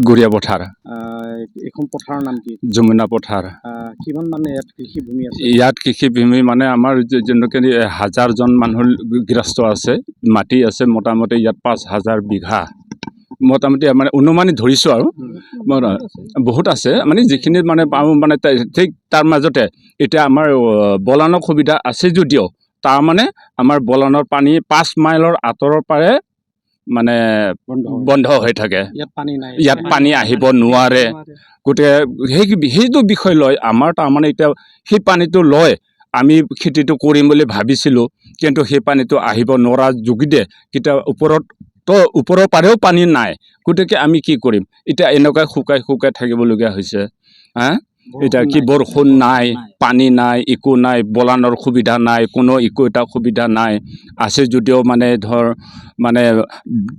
গড়িয়া পথাৰ। এইখন পথাৰৰ নাম কি? যমুনা পথাৰ। কিমান মানে ইয়াত কৃষিভূমি আছে? ইয়াত কৃষিভূমি মানে আমাৰ যেনেকৈ 1000জন মানুহৰ গৃহস্থ আছে, মাটি আছে মোটামুটি ইয়াত 5000 বিঘা। মোটামুটি মানে অনুমানিত ধৰিছোঁ আৰু বহুত আছে মানে যিখিনি মানে পাওঁ মানে ঠিক তাৰ মাজতে এতিয়া আমাৰ বলানৰ সুবিধা আছে যদিও তাৰমানে আমাৰ বলানৰ পানী 5 মাইলৰ আঁতৰৰ পাৰে মানে বন্ধ হৈ থাকে। ইয়াত পানী আহিব নোৱাৰে। গতিকে সেইটো বিষয় লৈ আমাৰ তাৰমানে এতিয়া সেই পানীটো লৈ আমি খেতিটো কৰিম বুলি ভাবিছিলোঁ, কিন্তু সেই পানীটো আহিব নোৱাৰাৰ যোগেদি কেতিয়া ওপৰৰ পাৰেও পানী নাই। গতিকে আমি কি কৰিম এতিয়া? এনেকুৱা শুকাই থাকিবলগীয়া হৈছে। এতিয়া কি বৰষুণ নাই, পানী নাই, একো নাই, বলানৰ সুবিধা নাই, কোনো একো এটা সুবিধা নাই। আছে যদিও মানে ধৰ মানে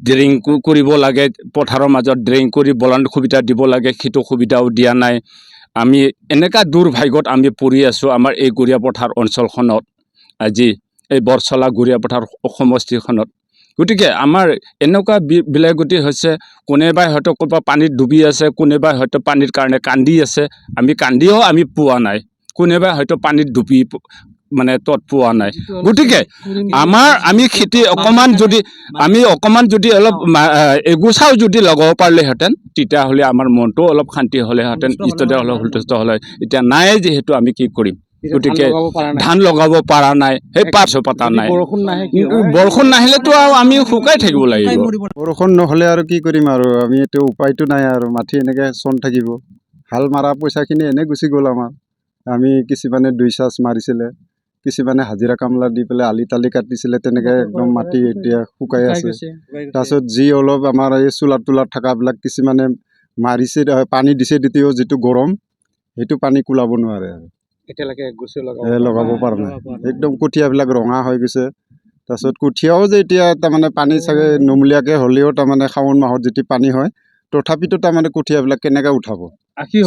ড্ৰিং কৰিব লাগে, পথাৰৰ মাজত ড্ৰিং কৰি বলানৰ সুবিধা দিব লাগে, সেইটো সুবিধাও দিয়া নাই। আমি এনেকুৱা দুৰ্ভাগ্যত আমি পৰি আছোঁ আমাৰ এই গড়িয়া পথাৰ অঞ্চলখনত, আজি এই বৰচলা গড়িয়া পথাৰ সমষ্টিখনত। গতিকে আমাৰ এনেকুৱা বিলগতি হৈছে, কোনোবাই হয়তো ক'ৰবাত পানীত ডুবি আছে, কোনোবাই হয়তো পানীৰ কাৰণে কান্দি আছে। আমি কান্দিও আমি পোৱা নাই, কোনোবাই হয়তো পানীত ডুবি মানে তত পোৱা নাই। গতিকে আমি খেতি অকণমান যদি অলপ এগোচাও যদি লগাব পাৰিলেহেঁতেন, তেতিয়াহ'লে আমাৰ মনটো অলপ শান্তি হ'লেহেঁতেন, ইষ্টদে অলপ সন্তুষ্ট হ'লে। এতিয়া নাই যিহেতু আমি কি কৰিম? গতিকে ধান লগাব পৰা নাই, সেই পাছো পতা নাই। বৰষুণ নাহিলেতো আৰু আমি শুকাই থাকিব লাগিব। বৰষুণ নহ'লে আৰু কি কৰিম আৰু আমি এইটো উপায়টো নাই আৰু মাটি এনেকৈ চন থাকিব। হাল মৰা পইচাখিনি এনেই গুচি গ'ল আমাৰ। আমি কিছুমানে 2 চাচ মাৰিছিলে, কিছুমানে হাজিৰা কামলা দি পেলাই আলি তালি কাটিছিলে, তেনেকৈ একদম মাটি এতিয়া শুকাই আছে। তাৰপিছত যি অলপ আমাৰ এই চোলাৰ তোলাৰ থকাবিলাক কিছুমানে মাৰিছে, পানী দিছে, তেতিয়াও যিটো গৰম সেইটো পানী কোলাব নোৱাৰে আৰু এতিয়ালৈকে লগাব পৰা নাই। একদম কঠীয়াবিলাক ৰঙা হৈ গৈছে। তাৰপিছত কঠীয়াও যে এতিয়া তাৰমানে পানী চাগে নমলীয়াকৈ হ'লেও তাৰমানে শাওণ মাহত যেতিয়া পানী হয়, তথাপিতো তাৰমানে কঠীয়াবিলাক কেনেকৈ উঠাব?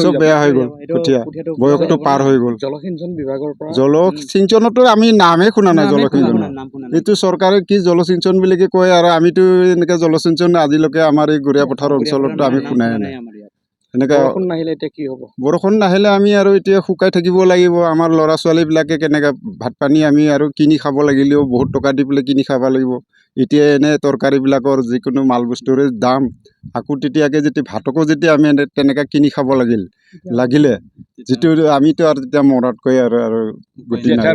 চব বেয়া হৈ গ'ল। কঠীয়া বয়সটো পাৰ হৈ গ'ল। জলসিঞ্চন বিভাগৰ পৰা জলসিঞ্চনতো আমি নামেই শুনা নাই। জলসিঞ্চন এইটো চৰকাৰে কি জলসিঞ্চন বুলি কয়, আৰু আমিতো এনেকৈ জলসিঞ্চন আজিলৈকে আমাৰ এই গড়িয়া পথাৰ অঞ্চলতো আমি শুনাই নাই। এনেকৈ বৰষুণ নাহিলে আমি আৰু এতিয়া শুকাই থাকিব লাগিব। আমাৰ ল'ৰা ছোৱালীবিলাকে কেনেকৈ ভাত পানী আমি আৰু কিনি খাব লাগিলেও বহুত টকা দি পেলাই কিনি খাব লাগিব। এতিয়া এনে তৰকাৰীবিলাকৰ যিকোনো মাল বস্তুৰে দাম, আকৌ তেতিয়াকৈ যেতিয়া ভাতকো যেতিয়া আমি তেনেকৈ কিনি খাব লাগিলে যিটো আমিতো আৰু তেতিয়া মৰাতকৈ আৰু গতি নাই।